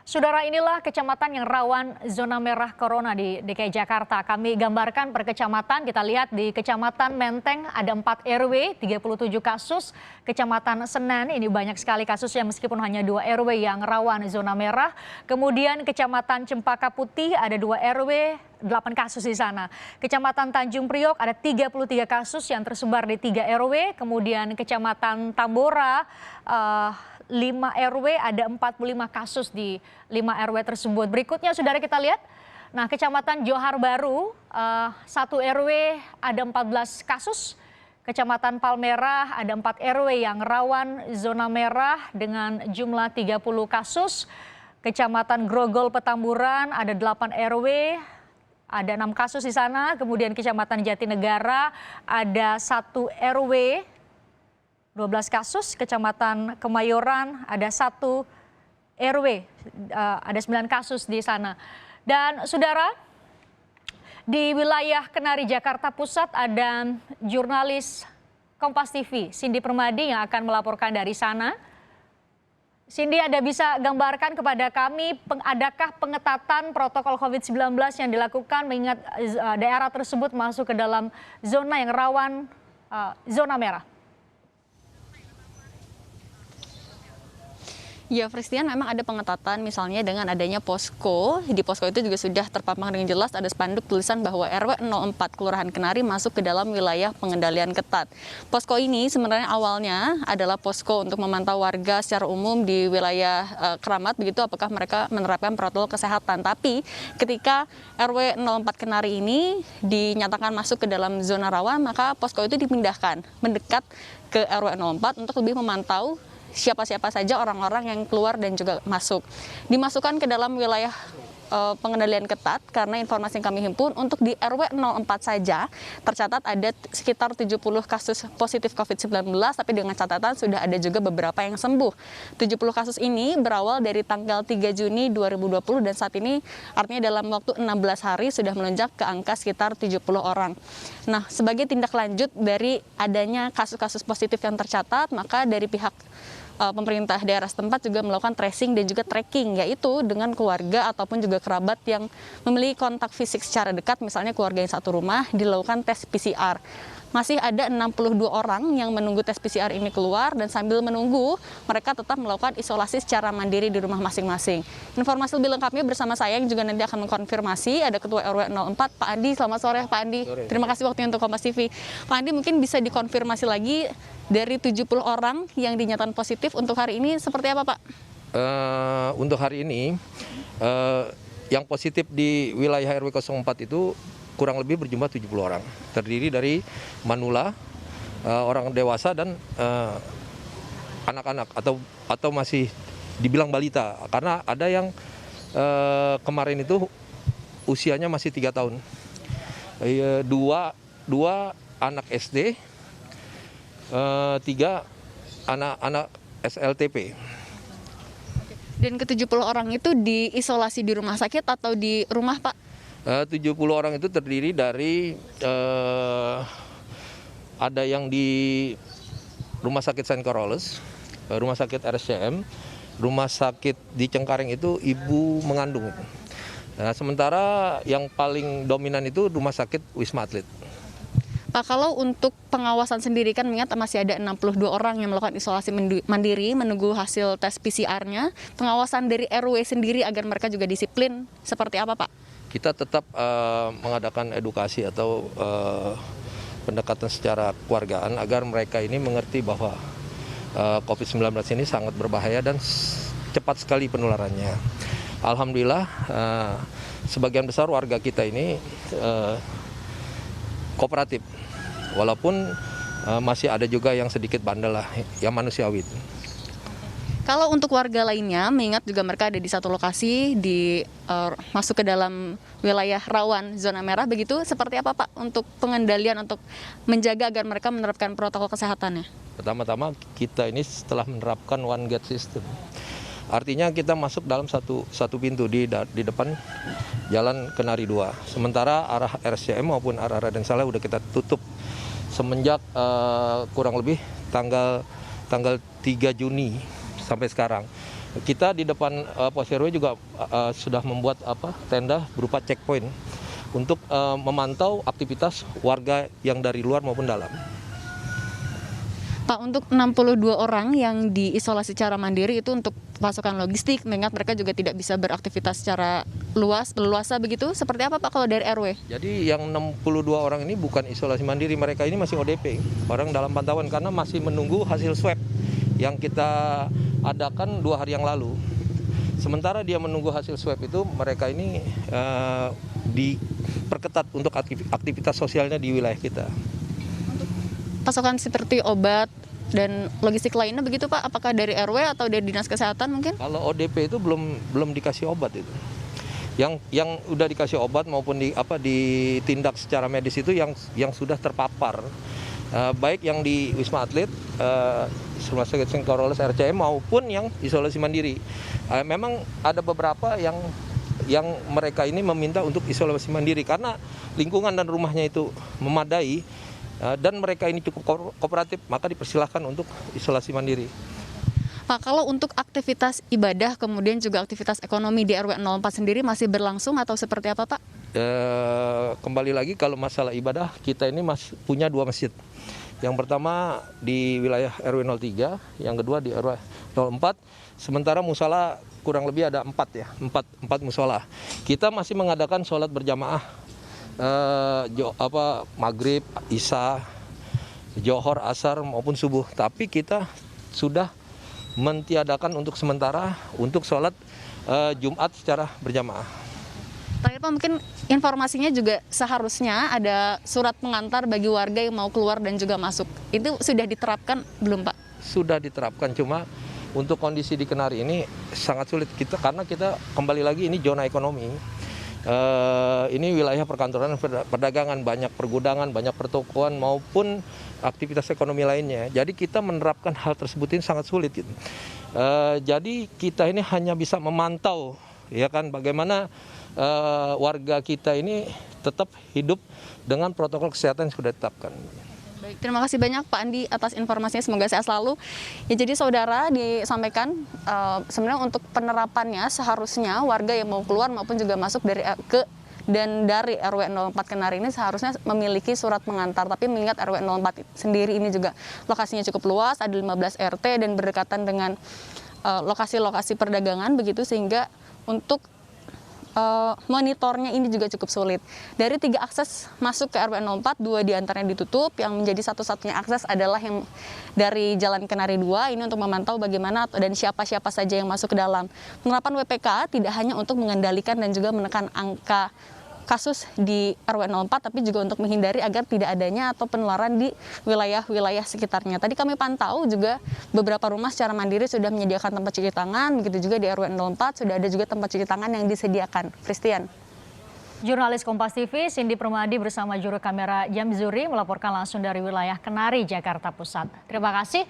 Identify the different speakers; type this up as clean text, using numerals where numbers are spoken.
Speaker 1: Saudara, inilah kecamatan yang rawan zona merah corona di DKI Jakarta. Kami gambarkan per kecamatan. Kita lihat di Kecamatan Menteng ada 4 RW, 37 kasus. Kecamatan Senen ini banyak sekali kasusnya meskipun hanya 2 RW yang rawan zona merah. Kemudian Kecamatan Cempaka Putih ada 2 RW, 8 kasus di sana. Kecamatan Tanjung Priok ada 33 kasus yang tersebar di 3 RW. Kemudian Kecamatan Tambora 5 RW ada 45 kasus di 5 RW tersebut. Berikutnya saudara kita lihat, nah Kecamatan Johar Baru 1 RW ada 14 kasus. Kecamatan Palmerah ada 4 RW yang rawan zona merah dengan jumlah 30 kasus. Kecamatan Grogol Petamburan ada 8 RW, ada 6 kasus di sana. Kemudian Kecamatan Jatinegara ada 1 RW, 12 kasus. Kecamatan Kemayoran ada 1 RW, ada 9 kasus di sana. Dan saudara, di wilayah Kenari Jakarta Pusat ada jurnalis Kompas TV, Cindy Permadi yang akan melaporkan dari sana. Cindy, Anda bisa gambarkan kepada kami, adakah pengetatan protokol COVID-19 yang dilakukan mengingat daerah tersebut masuk ke dalam zona yang rawan zona merah?
Speaker 2: Ya, Fristian, memang ada pengetatan misalnya dengan adanya posko. Di posko itu juga sudah terpampang dengan jelas ada spanduk tulisan bahwa RW 04 Kelurahan Kenari masuk ke dalam wilayah pengendalian ketat. Posko ini sebenarnya awalnya adalah posko untuk memantau warga secara umum di wilayah Keramat, begitu apakah mereka menerapkan protokol kesehatan. Tapi ketika RW 04 Kenari ini dinyatakan masuk ke dalam zona rawan, maka posko itu dipindahkan mendekat ke RW 04 untuk lebih memantau siapa-siapa saja orang-orang yang keluar dan juga masuk. Dimasukkan ke dalam wilayah pengendalian ketat karena informasi yang kami himpun untuk di RW 04 saja tercatat ada sekitar 70 kasus positif COVID-19, tapi dengan catatan sudah ada juga beberapa yang sembuh. 70 kasus ini berawal dari tanggal 3 Juni 2020 dan saat ini artinya dalam waktu 16 hari sudah melonjak ke angka sekitar 70 orang. Nah, sebagai tindak lanjut dari adanya kasus-kasus positif yang tercatat, maka dari pihak pemerintah daerah setempat juga melakukan tracing dan juga tracking, yaitu dengan keluarga ataupun juga kerabat yang memiliki kontak fisik secara dekat, misalnya keluarga yang satu rumah, dilakukan tes PCR. Masih ada 62 orang yang menunggu tes PCR ini keluar dan sambil menunggu mereka tetap melakukan isolasi secara mandiri di rumah masing-masing. Informasi lebih lengkapnya bersama saya yang juga nanti akan mengkonfirmasi ada Ketua RW 04 Pak Andi. Selamat sore Pak Andi. Terima kasih waktunya untuk Kompas TV. Pak Andi, mungkin bisa dikonfirmasi lagi dari 70 orang yang dinyatakan positif untuk hari ini seperti apa Pak?
Speaker 3: Untuk hari ini yang positif di wilayah RW 04 itu kurang lebih berjumlah 70 orang. Terdiri dari manula, orang dewasa dan anak-anak atau masih dibilang balita. Karena ada yang kemarin itu usianya masih 3 tahun. Dua anak SD, 3 anak-anak SLTP.
Speaker 2: Dan ke-70 orang itu diisolasi di rumah sakit atau di rumah Pak?
Speaker 3: 70 orang itu terdiri dari ada yang di Rumah Sakit St. Carolus, Rumah Sakit RSCM, Rumah Sakit di Cengkareng itu ibu mengandung. Nah, sementara yang paling dominan itu Rumah Sakit Wisma Atlet.
Speaker 2: Pak, kalau untuk pengawasan sendiri kan mengingat masih ada 62 orang yang melakukan isolasi mandiri menunggu hasil tes PCR-nya. Pengawasan dari RW sendiri agar mereka juga disiplin seperti apa Pak?
Speaker 3: Kita tetap mengadakan edukasi atau pendekatan secara keluargaan agar mereka ini mengerti bahwa COVID-19 ini sangat berbahaya dan cepat sekali penularannya. Alhamdulillah sebagian besar warga kita ini kooperatif, walaupun masih ada juga yang sedikit bandel lah, yang manusiawi.
Speaker 2: Kalau untuk warga lainnya, mengingat juga mereka ada di satu lokasi, masuk ke dalam wilayah rawan zona merah, begitu seperti apa Pak untuk pengendalian, untuk menjaga agar mereka menerapkan protokol kesehatannya?
Speaker 3: Pertama-tama kita ini setelah menerapkan one gate system. Artinya kita masuk dalam satu pintu di depan Jalan Kenari 2. Sementara arah RSCM maupun arah Raden Saleh udah kita tutup semenjak kurang lebih tanggal 3 Juni sampai sekarang. kita di depan pos RW juga sudah membuat tenda berupa checkpoint untuk memantau aktivitas warga yang dari luar maupun dalam.
Speaker 2: Pak, untuk 62 orang yang diisolasi secara mandiri itu untuk pasokan logistik, mengingat mereka juga tidak bisa beraktivitas secara leluasa begitu. Seperti apa Pak kalau dari RW?
Speaker 3: Jadi yang 62 orang ini bukan isolasi mandiri, mereka ini masih ODP, orang dalam pantauan karena masih menunggu hasil swab yang kita adakan 2 hari yang lalu. Sementara dia menunggu hasil swab itu, mereka ini diperketat untuk aktivitas sosialnya di wilayah kita.
Speaker 2: Pasokan seperti obat dan logistik lainnya begitu Pak, apakah dari RW atau dari Dinas Kesehatan mungkin?
Speaker 3: Kalau ODP itu belum dikasih obat itu. Yang udah dikasih obat maupun ditindak secara medis itu yang sudah terpapar. Baik yang di Wisma Atlet, Rumah Sakit Singkoroles RCM maupun yang isolasi mandiri. Memang ada beberapa yang mereka ini meminta untuk isolasi mandiri karena lingkungan dan rumahnya itu memadai dan mereka ini cukup kooperatif, maka dipersilahkan untuk isolasi mandiri.
Speaker 2: Pak, kalau untuk aktivitas ibadah kemudian juga aktivitas ekonomi di RW 04 sendiri masih berlangsung atau seperti apa Pak?
Speaker 3: Kembali lagi kalau masalah ibadah, kita ini punya 2 masjid. Yang pertama di wilayah RW 03, yang kedua di RW 04. Sementara musola kurang lebih ada 4 musola. Kita masih mengadakan sholat berjamaah maghrib, isya, johor, asar maupun subuh. Tapi kita sudah mentiadakan untuk sementara untuk sholat Jumat secara berjamaah.
Speaker 2: Terakhir Pak, mungkin informasinya juga seharusnya ada surat pengantar bagi warga yang mau keluar dan juga masuk. Itu sudah diterapkan belum Pak?
Speaker 3: Sudah diterapkan, cuma untuk kondisi di Kenari ini sangat sulit karena kita kembali lagi ini zona ekonomi. Ini wilayah perkantoran, perdagangan, banyak pergudangan, banyak pertokoan maupun aktivitas ekonomi lainnya. Jadi kita menerapkan hal tersebut ini sangat sulit. Gitu. Jadi kita ini hanya bisa memantau, ya kan, bagaimana warga kita ini tetap hidup dengan protokol kesehatan yang sudah ditetapkan.
Speaker 2: Baik, terima kasih banyak Pak Andi atas informasinya, semoga sehat selalu. Ya, jadi saudara disampaikan sebenarnya untuk penerapannya seharusnya warga yang mau keluar maupun juga masuk dari RW 04 Kenari ini seharusnya memiliki surat pengantar. Tapi mengingat RW 04 sendiri ini juga lokasinya cukup luas, ada 15 RT dan berdekatan dengan lokasi-lokasi perdagangan begitu, sehingga untuk monitornya ini juga cukup sulit. Dari 3 akses masuk ke RW 04, 2 diantaranya ditutup, yang menjadi satu-satunya akses adalah yang dari Jalan Kenari 2, ini untuk memantau bagaimana dan siapa-siapa saja yang masuk ke dalam. Penerapan WPK tidak hanya untuk mengendalikan dan juga menekan angka kasus di RW 04, tapi juga untuk menghindari agar tidak adanya atau penularan di wilayah-wilayah sekitarnya. Tadi kami pantau juga beberapa rumah secara mandiri sudah menyediakan tempat cuci tangan, begitu juga di RW 04 sudah ada juga tempat cuci tangan yang disediakan. Christian.
Speaker 1: Jurnalis Kompas TV Cindy Permadi bersama juru kamera Jamzuri melaporkan langsung dari wilayah Kenari, Jakarta Pusat. Terima kasih.